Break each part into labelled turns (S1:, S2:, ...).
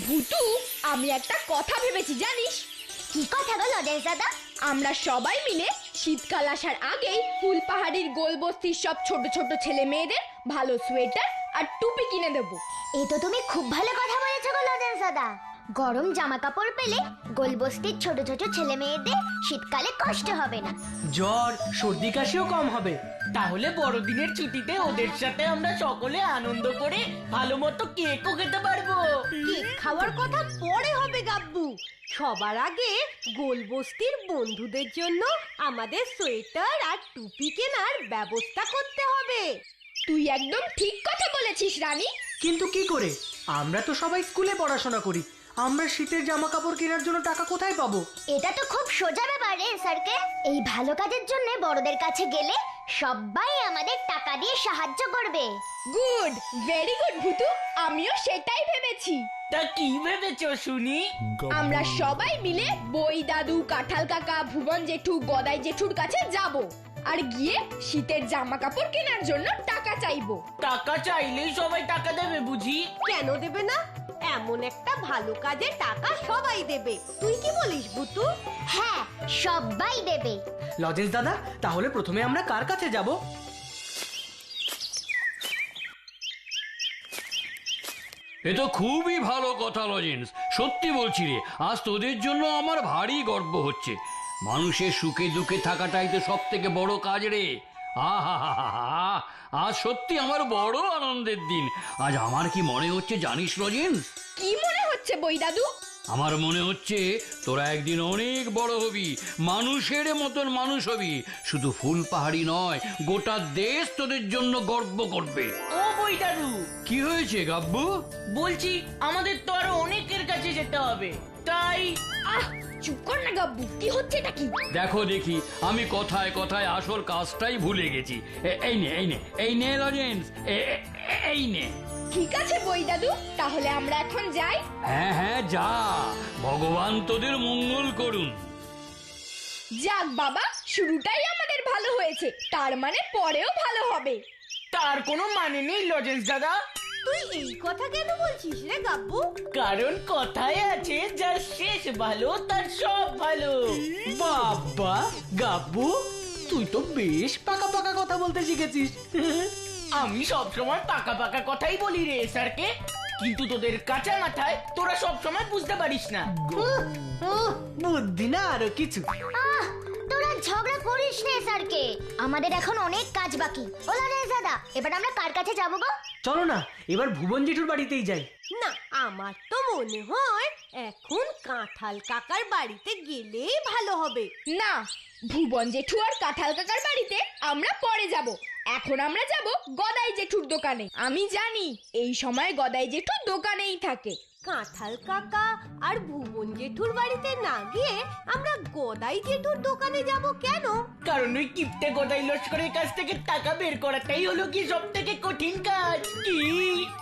S1: ভুতু, আমি একটা কথা ভেবেছি জানিস?
S2: কি কথা গো লজেন্স দাদা?
S1: আমরা সবাই মিলে শীতকাল আসার আগেই ফুলপাহাড়ির গোলবস্তির সব ছোট ছোট ছেলে মেয়েদের ভালো সোয়েটার আর টুপি কিনে দেবো।
S2: এই তো তুমি খুব ভালো কথা বলেছো গো লজেন্স দাদা। গরম জামা কাপড় পেলে গোলবস্তির ছোট ছোট ছেলে মেয়েদের শীতকালে কষ্ট হবে না,
S3: জ্বর সর্দি কাশিও কম হবে। তাহলে বড়দিনের ছুটিতে ওদের সাথে আমরা সকলে আনন্দ করে ভালো মতো কেকও খেতে পারবো।
S4: কেক খাওয়ার কথা পরে হবে গাব্বু, সবার আগে গোলবস্তির বন্ধুদের জন্য আমাদের সোয়েটার আর টুপি কেনার ব্যবস্থা করতে হবে।
S1: তুই একদম ঠিক কথা বলেছিস রানী।
S3: কিন্তু কি করে? আমরা তো সবাই স্কুলে পড়াশোনা করি, আমরা শীতের জামা কাপড় কেনার জন্য টাকা কোথায় পাবো?
S2: এটা তো খুব সোজা ব্যাপার রে স্যারকে। এই ভালো কাজের জন্য বড়দের কাছে গেলে সবাই আমাদের টাকা দিয়ে সাহায্য করবে।
S1: গুড, ভেরি গুড ভুতু, আমিও সেটাই ভেবেছি।
S3: তা কি ভেবেছো শুনি?
S1: আমরা সবাই মিলে বই দাদু, কাঁঠাল কাকা, ভুবন জেঠু, গদাই জেঠুর কাছে যাব আর গিয়ে শীতের জামা কাপড় কেনার জন্য টাকা চাইবো।
S3: টাকা চাইলেই সবাই টাকা দেবে বুঝি?
S4: কেন দেবে না? এমন একটা ভালো কাজে টাকা সবাই দেবে। তুই কি বলিস ভুতু?
S2: হ্যাঁ, সবাই দেবে।
S3: লজেন্স দাদা, তাহলে প্রথমে আমরা কার কাছে যাব?
S5: এ তো খুবই ভালো কথা লজেন্স, সত্যি বলছি রে, আজ তোদের জন্য আমার ভারী গর্ব হচ্ছে। মানুষের সুখে দুঃখে থাকাটাই তো সব থেকে বড় কাজ রে। আহা, আজ সত্যি আমার বড় আনন্দের দিন। আজ আমার কি মনে হচ্ছে জানিস লজেন্স?
S1: কি মনে হচ্ছে বই দাদু?
S5: আমার মনে হচ্ছে তোরা একদিন অনেক বড় হবি, মানুষের মতন মানুষ হবি। শুধু ফুল পাহাড়ি নয়, গোটা দেশ তোদের জন্য গর্ব করবে।
S3: ও বইদাদু,
S5: কি হয়েছে গাব্বু?
S3: বলছি আমাদের তো আরো অনেকের কাছে যেতে হবে, তাই
S1: আহ, চুপ কর না গাব্বু, কি হচ্ছে এটা কি?
S5: দেখো দেখি, আমি কথায় কথায় আসল কাজটাই ভুলে গেছি। এই নে এই নে এই নে লজেন্স, এই নে।
S1: ঠিক আছে বই দাদু, তাহলে আমরা এখন যাই।
S5: হ্যাঁ হ্যাঁ যা, ভগবান তোদের মঙ্গল করুন।
S1: যাক বাবা, শুরুটাই আমাদের ভালো হয়েছে, তার মানে পরেও ভালো হবে।
S3: তার কোনো মানে নেই লজেন্স দাদা।
S4: তুই এই কথা কেন বলছিস রে গাব্বু?
S3: কারণ কথায় আছে, যার শেষ ভালো তার সব ভালো। বাবা গাব্বু, তুই তো বেশ পাকা পাকা কথা বলতে শিখেছিস। আমি সব সময় পাকা পাকা কথাই বলি রে স্যারকে, কিন্তু তোদের কাঁচা মাথায় তোরা সব সময় বুঝতে পারিস না। বুদ্ধি না আরো কিছু।
S2: আহ, তোরা ঝগড়া করিস না স্যারকে, আমাদের এখন অনেক কাজ বাকি। ও লজেন্স দাদা, এবার আমরা কার কাছে যাবো গো?
S3: চলো না, এবার ভুবন জেঠুর বাড়িতেই যাই।
S4: না, আমার তো মনে হয় এখন কাঁঠাল কাকার বাড়িতে গেলেই ভালো হবে।
S1: না, ভুবন জেঠু আর কাঁঠাল কাকার বাড়িতে আমরা পরে যাব। এখন আমরা যাব গদাই জেঠুর দোকানে। আমি জানি এই সময় গদাই জেঠু দোকানেই থাকে।
S4: কাঁঠাল কাকা আর ভুবন জেঠুর বাড়িতে না গিয়ে আমরা গদাই জেঠুর দোকানে যাব কেন?
S3: কারণ ওই কিপ্টে গোদাই লস্করের কাছ থেকে টাকা বের করাটাই হলো কি সব থেকে কঠিন কাজ। কি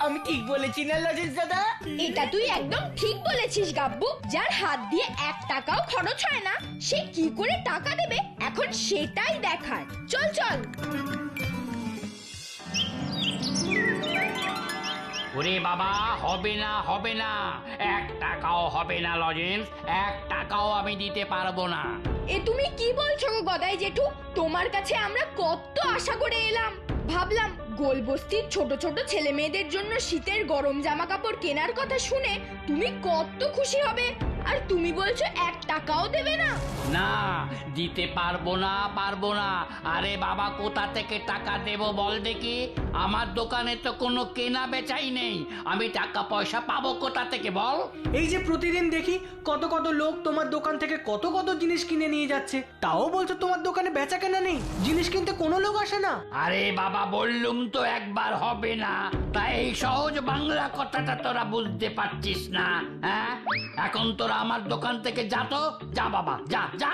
S3: আমি ঠিক বলেছি না লজেন্স দাদা?
S1: এটা তুই একদম ঠিক বলেছিস গাব্বু। যার হাত দিয়ে 1 টাকাও খরচ হয় না, সে কি করে টাকা দেবে এখন সেটাই দেখার। চল চল।
S5: ওরে বাবা, হবে না হবে না, 1 টাকাও হবে না লজেন্স, 1 টাকাও আমি দিতে পারবো না।
S1: এ তুমি কি বলছো গো গদাই জেঠু? তোমার কাছে আমরা কত আশা করে এলাম, ভাবলাম গোলবস্তির ছোট ছোট ছেলে মেয়েদের জন্য শীতের গরম জামা কাপড় কেনার কথা শুনে তুমি কত খুশি হবে, আর তুমি বলছো 1 টাকাও দেবে না?
S5: না, দিতে পারবো না পারবো না। আরে বাবা, কোথা থেকে টাকা দেব বল দেখি? আমার দোকানে তো কোনো কেনা বেচাই নেই, আমি টাকা পয়সা পাবো কোথা থেকে বল?
S3: এই যে প্রতিদিন দেখি কত কত লোক তোমার দোকান থেকে কত কত জিনিস কিনে নিয়ে যাচ্ছে, তাও বলছো তোমার দোকানে বেচা কেনা নেই, জিনিস কিনতে কোনো লোক আসে না।
S5: আরে বাবা, বললুম তো একবার হবে না, তাই এই সহজ বাংলা কথাটা তোরা বুঝতে পারছিস না? হ্যাঁ, এখন তোরা আমার দোকান থেকে যা তো, যা বাবা যা যা।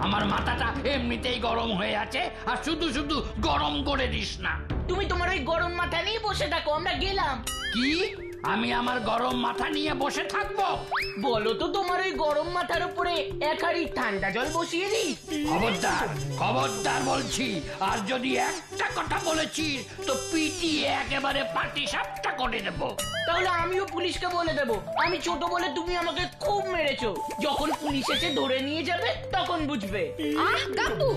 S5: আমার মাথাটা এমনিতেই গরম হয়ে আছে, আর শুধু শুধু গরম করে দিস না।
S3: তুমি তোমার ওই গরম মাথা নিয়ে বসে থাকো, আমরা গেলাম।
S5: কি আমি আমার গরম মাথা নিয়ে বসে থাকবো?
S3: বলো তো তোমার ওই গরম মাথার উপরে এক হাঁড়ি ঠান্ডা জল বসিয়ে দিই।
S5: খবরদার, খবরদার বলছি। আর যদি একটা কথা বলেছিস তো পিটিয়ে একেবারে পাটি সাপটা করে দেবো।
S3: তাহলে আমিও পুলিশকে বলে দেবো আমি ছোট বলে তুমি আমাকে খুব মেরেছো। যখন পুলিশ এসে ধরে নিয়ে যাবে তখন বুঝবে।
S1: আহ গাব্বু,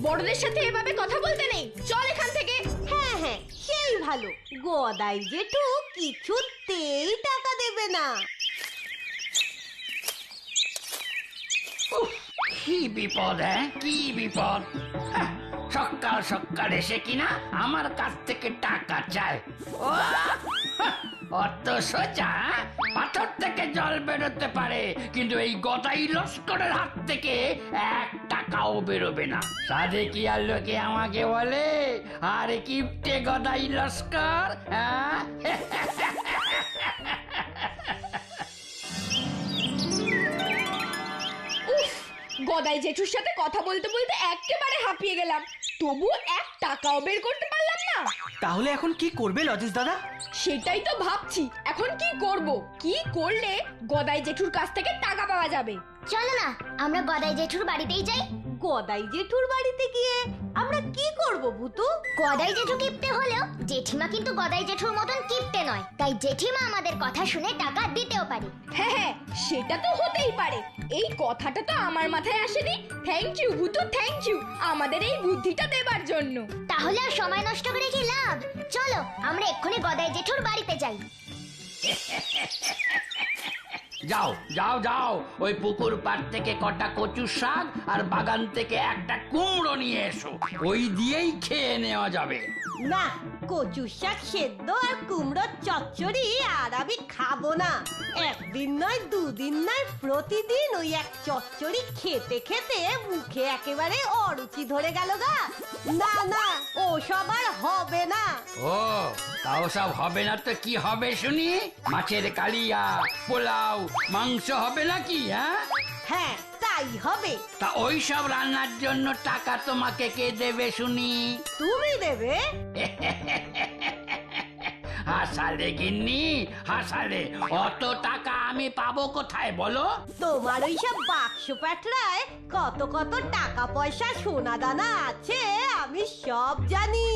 S1: বড়দের সাথে এভাবে কথা বলতে নেই, চল এখান থেকে।
S4: হ্যাঁ হ্যাঁ, সেই ভালো। গদাই জেঠু কিছুতেই টাকা দেবে না।
S5: উফ, কি বিপদ, হ্যাঁ কি বিপদ। হাহ, সকাল সকাল এসে কিনা আমার কাছ থেকে টাকা চায়। ও হাহ, অত সোজা পাথর থেকে জল বেরোতে পারে, কিন্তু এই গদাই লস্করের হাত থেকে 1 টাকাও বেরোবে না। সাধে কি আর লোকে আমাকে বলে আর কিপটে গদাই লস্কর, হ্যাঁ?
S1: উফ, গদাই জেঠুর সাথে কথা বলতে বলতে একেবারে হাঁপিয়ে গেলাম, তবু 1 টাকাও বের করতে পারলাম না।
S6: তাহলে এখন কি করবে লজেন্স দাদা?
S1: সেটাই তো ভাবছি, এখন কি করব? কি করলে গদাই জেঠুর কাছ থেকে টাকা পাওয়া যাবে?
S2: চলো না আমরা গদাই জেঠুর বাড়িতেই যাই।
S4: গদাই জেঠুর বাড়িতে গিয়ে আমরা কি করব ভূতু?
S2: গদাই জেঠু কিপটে হলেও জেঠিমা কিন্তু গদাই জেঠুর মতন কিপটে নয়, তাই জেঠিমা আমাদের কথা শুনে টাকা দিতেও পারে।
S1: হ্যাঁ হ্যাঁ, সেটা তো হতেই পারে। এই কথাটা তো আমার মাথায় আসেনি। থ্যাংক ইউ ভূতু, থ্যাংক ইউ আমাদের এই বুদ্ধিটা দেবার জন্য।
S2: তাহলে আর সময় নষ্ট করে কি লাভ? চলো আমরা এক্ষুনি গদাই জেঠুর বাড়িতে যাই।
S5: যাও যাও যাও, ওই পুকুর পাড় থেকে কটা কচু শাক আর বাগান থেকে একটা কুমড়ো নিয়ে এসো, ওই দিয়েই খেয়ে নেওয়া যাবে।
S4: না, কচু শাক সেদ্ধ আর কুমড়োর চচ্চড়ি আর আমি খাবো না। একদিন নয়, দুদিন নয়, প্রতিদিন ওই এক চচ্চড়ি খেতে খেতে মুখে একেবারে অরুচি ধরে গেল গা। না না, ও সব আর হবে না।
S5: ও, তাও সব হবে না তো কি হবে শুনি? মাছের কালিয়া, পোলাও, মাংস হবে নাকি? হ্যাঁ
S4: হ্যাঁ, তাই হবে।
S5: তা ওই সব রান্নার জন্য টাকা তোমাকে কে দেবে শুনি?
S4: তুমি দেবে?
S5: হাসালে গিন্নি, হাসালে। অত টাকা আমি পাবো কোথায় বলো?
S4: তোমার ওই সব বাক্স প্যাটরায় কত কত টাকা পয়সা সোনা দানা আছে আমি সব জানি।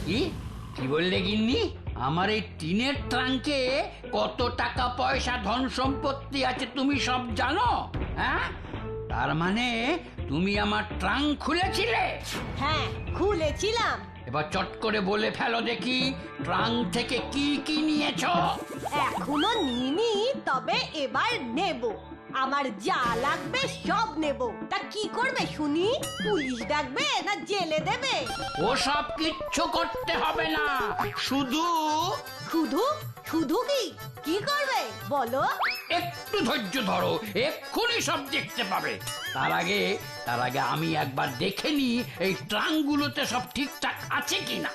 S5: কি কি বললে গিন্নি? আমার এই টিনের ট্রাঙ্কে কত টাকা পয়সা ধন সম্পত্তি আছে তুমি সব জানো? হ্যাঁ, তার মানে তুমি আমার ট্রাঙ্ক খুলেছিলে?
S4: হ্যাঁ, খুলেছিলাম।
S5: এবার চট করে বলে ফেলো দেখি, ট্রাঙ্ক থেকে কি কি নিয়েছো?
S4: এখনো নিইনি, তবে এবার নেব। আমার যা লাগবে সব নেব। তা কি করবে শুনি? পুলিশ ডাকবে না জেলে দেবে?
S5: ওসব কিচ্ছু করতে হবে না, শুধু
S4: শুধু শুধু কি কি করবে বলো?
S5: একটু ধৈর্য ধরো, এক্ষুনি সব দেখতে পাবে। তার আগে আমি একবার দেখে নি এই ট্রাঙ্কগুলোতে সব ঠিকঠাক আছে কিনা।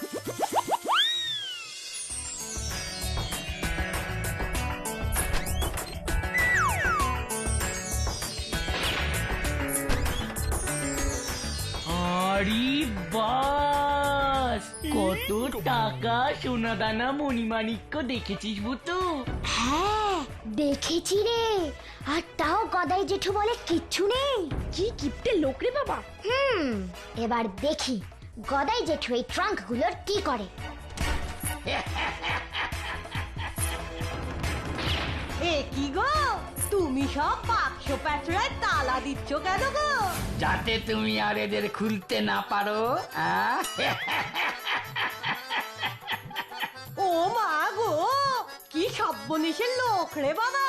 S3: আরে বাস, কত টাকা সোনা দানা মণিমাণিক্য দেখেছিস ভূতু?
S2: হ্যাঁ দেখেছি রে, আর তাও গদাই জেঠু বলে কিচ্ছু নেই।
S1: কি কিপটে লোক রে বাবা।
S2: এবার দেখি গদাই জেঠু এই ট্রাঙ্ক গুলোর কি করে।
S4: এ কি গো, তুমি সব বাক্স প্যাটরায় তালা দিচ্ছ কেন গো?
S5: যাতে তুমি আর এদের খুলতে না পারো। আহ?
S4: ও মা গো, কি সব্বনেশের লোক রে বাবা,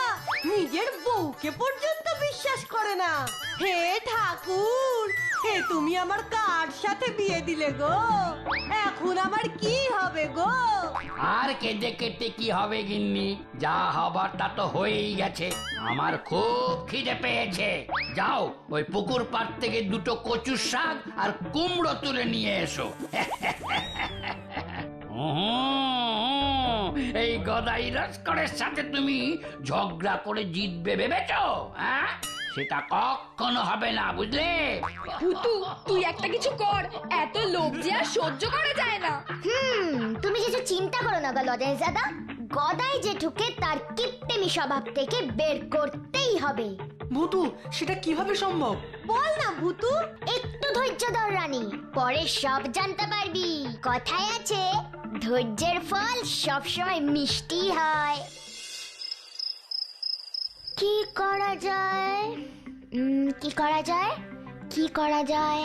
S4: নিজের বউকে পর্যন্ত বিশ্বাস করে না। হে ঠাকুর, হে তুমি আমার কার সাথে বিয়ে দিলে গো? এখন আমার কি হবে গো?
S5: আর কেটে কেটে কি হবে গিন্নি? যা হবার তা তো হয়েই গেছে। আমার খুব খিদে পেয়েছে, যাও ওই পুকুর পাড় থেকে 2টো কচু শাক আর কুমড়ো তুলে নিয়ে এসো। এই গদাই লস্করের সাথে তুমি ঝগড়া করে জিতবে ভেবেছো? হ্যাঁ, সেটা কখনো হবে না, বুঝলে?
S1: ভূতু, তুই একটা কিছু কর, এত লোভ যে আর সহ্য করা যায় না।
S2: তুমি কিছু চিন্তা করো না গো লজেন্স দাদা, গদাই জেঠুকে তার কিপ্টেমি স্বভাব থেকে বের করতেই হবে।
S6: ভুতু, সেটা কিভাবে সম্ভব?
S4: বল না ভুতু।
S2: একটু ধৈর্য ধর রানী, পরে সব জানতে পারবি। কথায় আছে, ধৈর্যের ফল সবসময় মিষ্টি হয়। কি করা যায়? কি করা যায়? কি করা যায়?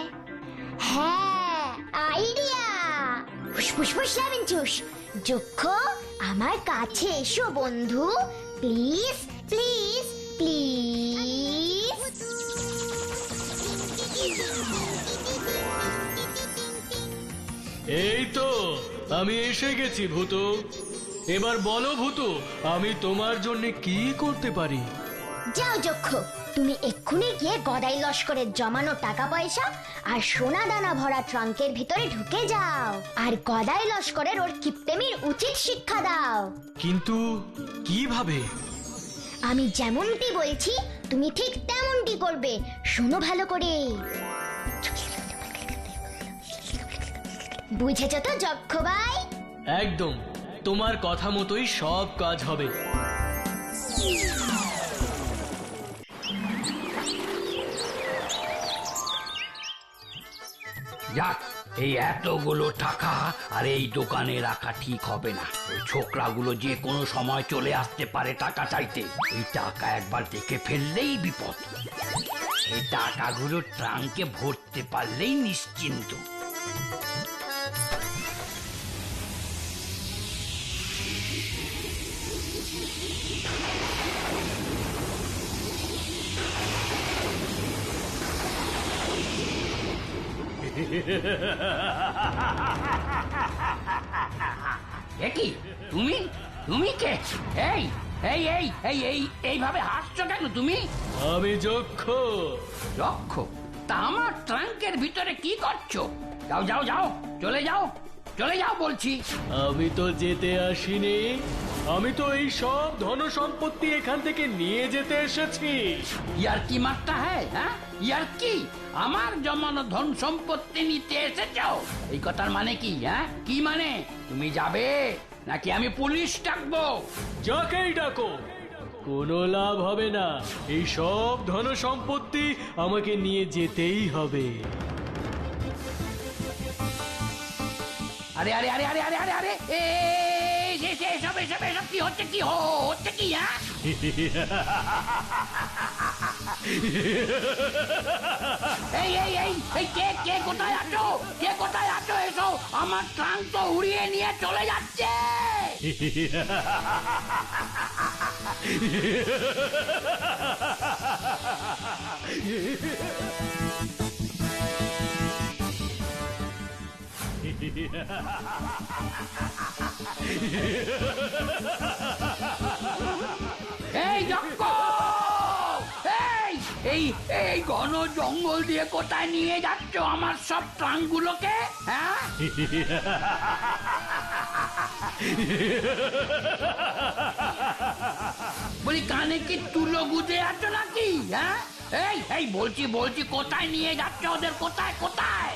S2: হ্যাঁ, আইডিয়া! ফুসফুস লাভিনচুস, যক্ষ আমার কাছে এসো বন্ধু, প্লিজ প্লিজ প্লিজ।
S7: এই তো আমি এসে গেছি ভূতু। এবার বলো ভূতু, আমি তোমার জন্য কি করতে পারি?
S2: যাও যক্ষ, তুমি এক্ষুনি গিয়ে গদাই লস্করের জমানো টাকা পয়সা আর সোনা দানা ভরা ট্রাঙ্কের ভিতরে ঢুকে যাও, আর গদাই লস্করের ওর কিপ্টেমির উচিত শিক্ষা দাও।
S7: কিন্তু কিভাবে?
S2: আমি যেমনটি বলছি তুমি ঠিক তেমনটি করবে, শোনো ভালো করে। বুঝেছো তো যক্ষ ভাই?
S7: একদম তোমার কথা মতোই সব কাজ হবে।
S5: যাক, এই এতগুলো টাকা আর এই দোকানে রাখা ঠিক হবে না। ওই ছোকরাগুলো যে কোনো সময় চলে আসতে পারে টাকা চাইতে। এই টাকা একবার দেখে ফেললেই বিপদ। এই টাকাগুলো ট্রাঙ্কে ভরতে পারলেই নিশ্চিন্ত। কি তুমি তুমি কে? এই এই এই এই এই এইভাবে হাসছো কেন তুমি?
S7: আমি যক্ষ।
S5: যক্ষ? তা আমার ট্রাঙ্কের ভিতরে কি করছো? যাও যাও যাও, চলে যাও, চলে যাও বলছি।
S7: আমি তো যেতে আসিনি, আমি তো এই সব ধন সম্পত্তি এখান থেকে নিয়ে যেতে এসেছি।
S5: ইয়ার কি মারটা হ্যাঁ? ইয়ার কি? আমার জমানো ধন সম্পত্তি নিতে এসেছো? এই কথার মানে কি? কি মানে? তুমি যাবে নাকি আমি পুলিশ ডাকবো?
S7: যাকেই ডাকো, কোনো লাভ হবে না। এই সব ধন সম্পত্তি আমাকে নিয়ে যেতেই হবে।
S5: আরে আরে আরে আরে আরে আরে আরে এসব এসব এসব কি হচ্ছে? কি হচ্ছে কি? এই এই এই এই কে কে কোথায় আছো? কে কোথায় আছো? এসো, আমার ট্রাঙ্ক তো উড়িয়ে নিয়ে চলে যাচ্ছে। এই যক্ষ, এই এই ঘন জঙ্গল দিয়ে কোথায় নিয়ে যাচ্ছ আমার সব ট্রাঙ্কগুলোকে? হ্যাঁ, বলি কানে কি তুলো গুঁজে আছো নাকি? হ্যাঁ, এই এই বলছি বলছি কোথায় নিয়ে যাচ্ছ ওদের? কোথায় কোথায়?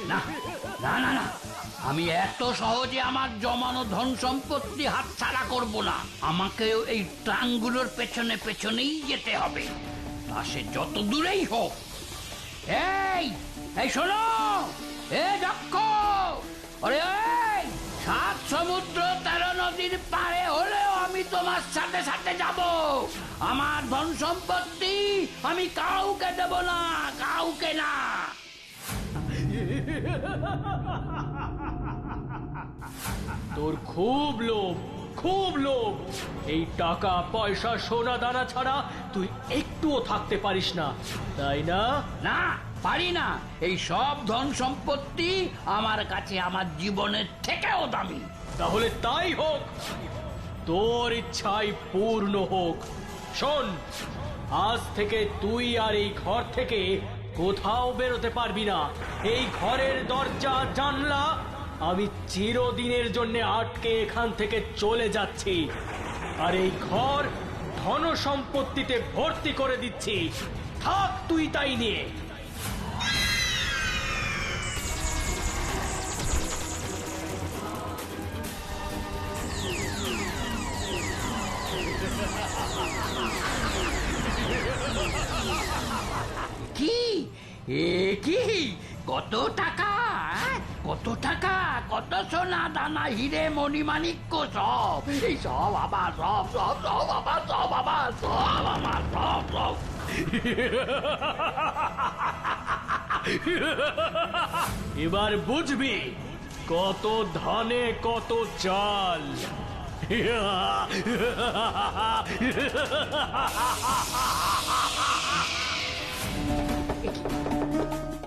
S5: না না না না, আমি এত সহজে আমার জমানো ধন সম্পত্তি হাতছাড়া করব না। আমাকেও এই ট্রাঙ্কগুলোর পেছনে পেছনেই যেতে হবে, তা সে যত দূরেই হোক। এই এই শোনো, এ যক্ষ, আরে এই 7 সমুদ্র 13 নদীর পারে হলেও আমি তোমার সাথে সাথে যাব। আমার ধন সম্পত্তি আমি কাউকে দেব না, কাউকে না।
S7: তোর খুব লোভ, খুব লোভ। এই টাকা পয়সা সোনা দানা ছাড়া তুই একটুও থাকতে পারিস না, তাই না?
S5: না, পারি না। এই সব ধন সম্পত্তি আমার কাছে আমার জীবনের থেকেও দামি।
S7: তাহলে তাই হোক, তোর ইচ্ছাই পূর্ণ হোক। শোন, আজ থেকে তুই আর এই ঘর থেকে কোথাও বেরোতে পারবি না। এই ঘরের দরজা জানলা আমি চিরদিনের জন্য আটকে এখান থেকে চলে যাচ্ছি, আর এই ঘর ধন সম্পত্তিতে ভর্তি করে দিচ্ছি। থাক তুই তাই নিয়ে।
S5: কি কি কত টাকা কত টাকা, কত সোনা দানা হিরে মণিমাণিক্য সব, এই সব আবার সব সব সব আবার সব আবার সব আমার সব সব।
S7: এবার বুঝবি কত ধানে কত চাল।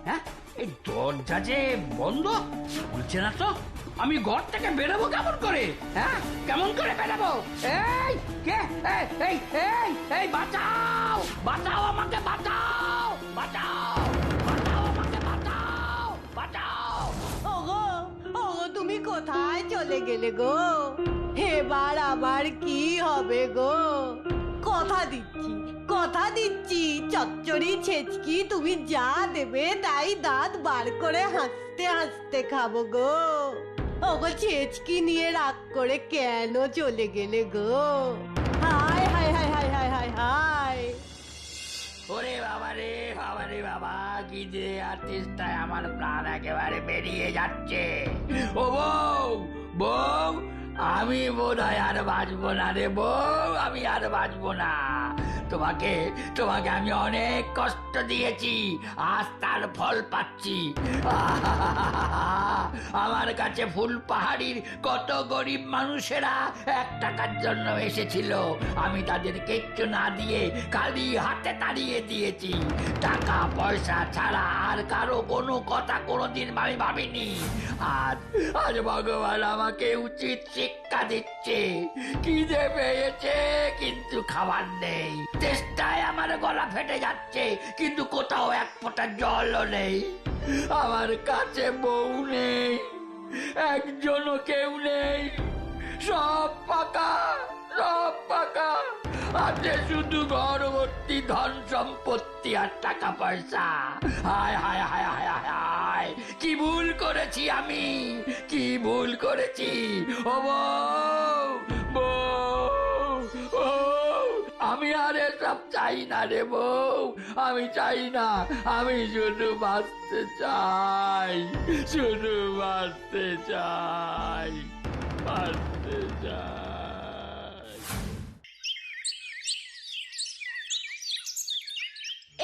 S5: হ্যাঁ, এই দরজা যে বন্ধ, খুলছে না তো। আমি ঘর থেকে বেরোবো কেমন করে? হ্যাঁ, কেমন করে বেরোবো? এই কে? এই এই এই বাঁচাও, বাঁচাও আমাকে, বাঁচাও, বাঁচাও, বাঁচাও আমাকে, বাঁচাও, বাঁচাও।
S4: ওগো ওগো তুমি কোথায় চলে গেলে গো? এবার আবার কি হবে গো? কথা দিচ্ছি চচ্চড়ি ছেচকি তুমি যা দেবে তাই দাঁত বার করে হাসতে হাসতে খাবো গো। ওগো ছেচকি নিয়ে রাগ করে কেন চলে গেলে গো? হায় হায় হায় হায় হায় হায় হায়।
S5: ওরে বাবা রে বাবা রে বাবা, কি যে আর্টিস্টটায় আমার প্রাণ একেবারে বেরিয়ে যাচ্ছে। ও বউ, বউ, আমি বোধ হয় আর বাঁচবো না রে বউ, আমি আর বাঁচবো না। তোমাকে তোমাকে আমি অনেক কষ্ট দিয়েছি, আজ তার ফল পাচ্ছি। আমার কাছে ফুল পাহাড়ির কত গরিব মানুষেরা 1 টাকার জন্য এসেছিল, আমি তাদের কিচ্ছু না দিয়ে খালি হাতে তাড়িয়ে দিয়েছি। টাকা পয়সা ছাড়া আর কারো কোনো কথা কোনোদিন আমি ভাবিনি। আজ আজ ভগবান আমাকে উচিত শিক্ষা দিচ্ছে। খিদে পেয়েছে কিন্তু খাবার নেই, চেষ্টায় আমার গলা ফেটে যাচ্ছে কিন্তু কোথাও এক ফোঁটা জলও নেই। আমার কাছে বউ নেই, একজনও কেউ নেই, সব ফাঁকা, সব ফাঁকা। আছে শুধু ঘর ভর্তি ধন সম্পত্তি আর টাকা পয়সা। হায় হায় হায় হায় হায় হায়, কি ভুল করেছি আমি, কি ভুল করেছি। ও বউ, বউ, ও আমি আর এসব চাই না রে বউ, আমি চাই না, আমি শুধু বাঁচতে চাই, শুধু বাঁচতে চাই, বাঁচতে চাই।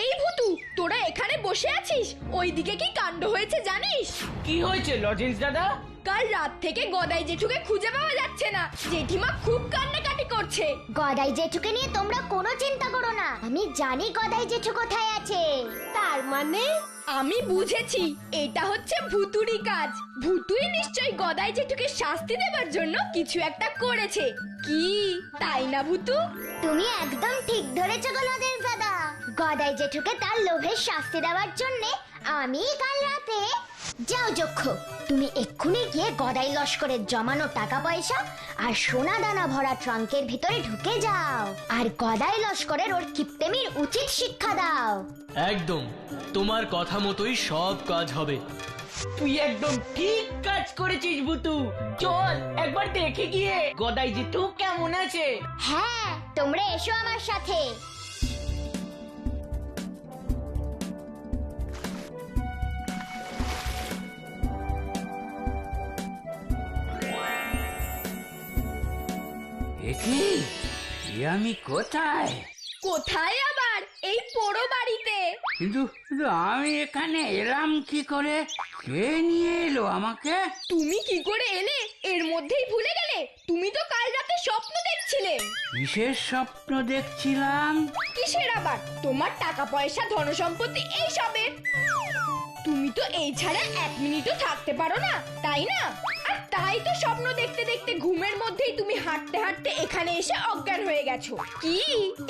S1: এই ভুতু, তোরা এখানে বসে আছিস, ওইদিকে কি কাণ্ড হয়েছে জানিস?
S3: কি হয়েছে লজেন্স দাদা?
S1: কাল রাত থেকে গদাই জেঠুকে খুঁজে পাওয়া যাচ্ছে না, জেঠিমা খুব কান্নাকাটি করছে।
S2: গদাই জেঠুকে নিয়ে তোমরা কোনো চিন্তা করো না, আমি জানি গদাই জেঠু কোথায় আছে।
S4: তার মানে
S1: আমি বুঝেছি, এটা হচ্ছে ভুতুরি কাজ। ভুতুই নিশ্চয়ই গদাই জেঠুকে শাস্তি দেবার জন্য কিছু একটা করেছে। কি তাই না ভুতু?
S2: তুমি একদম ঠিক ধরেছো গো লজেন্স দাদা। গদাই জেঠুকে তার লোভের শাস্তি দেওয়ার জন্য আমি কাল রাতে। যাও যক্ষ, তুমি এক্ষুনি গিয়ে গদাই লস্করের জমানো টাকা পয়সা আর সোনা দানা ভরা ট্রাঙ্কের ভিতরে ঢুকে যাও, আর গদাই লস্করের ওর কিপ্টেমির উচিত শিক্ষা দাও।
S7: একদম তোমার কথা মতোই সব কাজ হবে।
S3: তুই একদম ঠিক কাজ করেছিস ভুতু। চল একবার দেখে গিয়ে গদাই জেঠু কেমন আছে।
S2: হ্যাঁ, তোমরা এসো আমার সাথে।
S5: একি আমি কোথায়?
S1: কোথায় আবার? এই পোড়ো বাড়িতে।
S5: কিন্তু কিন্তু আমি এখানে এলাম কি করে? কে নিয়ে এলো আমাকে?
S1: তুমি কি করে এলে? এর মধ্যেই ভুলে গেলে? তুমি তো কাল রাতে স্বপ্ন দেখছিলে।
S5: বিশেষ স্বপ্ন দেখছিলাম?
S1: কিসের আবার? তোমার টাকা পয়সা ধন সম্পত্তি এই সবের। তুমি তো এই ছাড়া 1 মিনিটও থাকতে পারো না, তাই না? আর তাই তো স্বপ্ন দেখতে দেখতে ঘুমের মধ্যেই তুমি হাঁটতে হাঁটতে এখানে এসে অজ্ঞান হয়ে গেছো। কি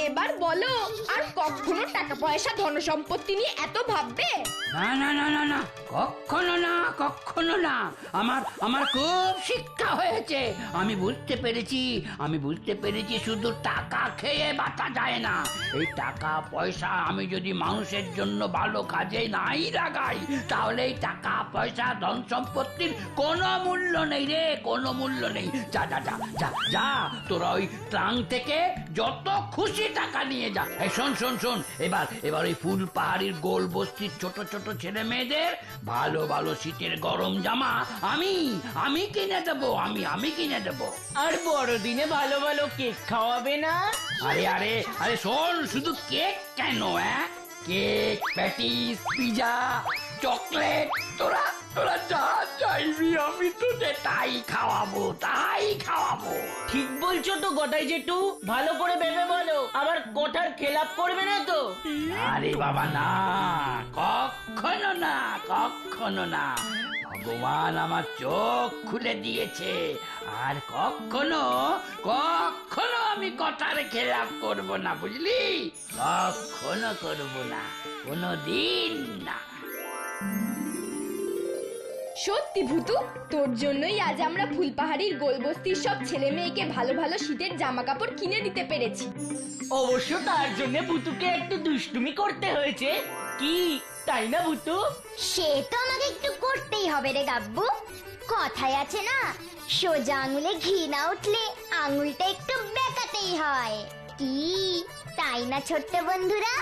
S1: এবার বলো, আর কখনো টাকা পয়সা ধন সম্পত্তি নিয়ে এত ভাববে?
S5: না না না না না, কখনো না, কখনো না। আমার আমার খুব শিক্ষা হয়েছে। আমি বুঝতে পেরেছি শুধু টাকা খেয়ে বাঁচা যায় না। এই টাকা পয়সা আমি যদি মানুষের জন্য ভালো কাজে নাই লাগাই, তাহলে এই টাকা পয়সা ধন সম্পত্তির কোনো মূল্য নেই। নেই রে, কোনো মূল্য নেই। যা যা যা যা যা, তোরা ওই ট্রাঙ্ক থেকে যত খুশি টাকা নিয়ে যা। এই শোন শোন শোন, এবার এবার ওই ফুল পাহাড়ির গোল বস্তির ছোট ছোট ছেলে মেয়েদের ভালো ভালো শীতের গরম জামা আমি কিনে দেবো, আমি কিনে দেবো।
S3: আর বড়দিনে ভালো ভালো কেক খাওয়াবে না?
S5: আরে আরে আরে শোন, শুধু কেক কেন? কেক, প্যাটিস, পিজা, চকলেট, তোরা তোরা যা চাইবি আমি তোদের তাই খাওয়াবো।
S3: ঠিক বলছো তো গদাই জেঠু, ভালো করে ভেবে বলো, আবার কথার খেলাপ করবে না তো?
S5: আরে বাবা না, কখনো না, কখনো না। ভগবান আমার চোখ খুলে দিয়েছে, আর কখনো কখনো আমি কথার খেলাপ করব না, বুঝলি? কখনো করব না, কোনোদিন না।
S1: সত্যি ভূতু, তোর জন্যই আজ আমরা ফুলপাহাড়ির গোলবস্তির সব ছেলে মেয়েকে ভালো ভালো শীতের জামা কাপড় কিনে দিতে পেরেছি।
S3: অবশ্য তার জন্য ভুতুকে একটু দুষ্টুমি করতে হয়েছে, কি তাই না ভুতু?
S2: সে তো আমাকে একটু করতেই হবে রে গাব্বু। কথায় আছে না, সোজা আঙুলে ঘি না উঠলে আঙুলটা একটু বেঁকাতেই হয়। কি তাই না ছোট্ট বন্ধুরা?